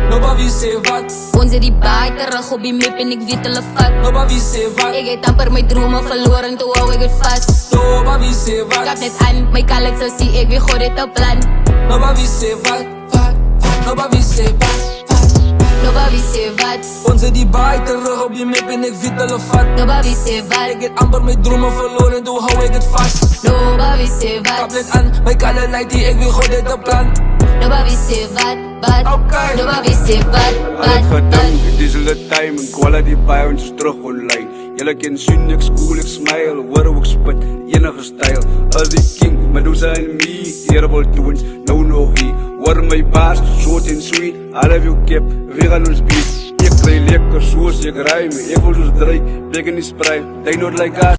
Nobody say wat. Ons het die baai terug op die map en ek weet hulle vat. Nobody say wat. Ek het amper my drome verloor en toe hou ek het vast. Nobody say Kap wat. net aan, my kallet sal sien ek weer God het 'n plan. Nobody say wat. Nobody say wat. Nobody say wat, Ons het die baai terug op die map en ek weet hulle vat. nobody say wat, Ek het amper my drome verloor en toe hou ek het vast. nobody say Kap wat, net aan, my kalle night die ek weet God het 'n plan. nobody say wat, Okay. nobody say wat, Al het gedink, het is hulle time en quality by ons is terug online. Julle ken sien ek school, ek smile, hoor hoe ek spit, enige style. As die king, Medusa en me, terrible twins, no he. Hoor my baas, short and sweet, I love you kip, we gaan ons beat. Ek kry lekker soos ek rhyme, ek wil soos dry, bek in die sprei, they not like us.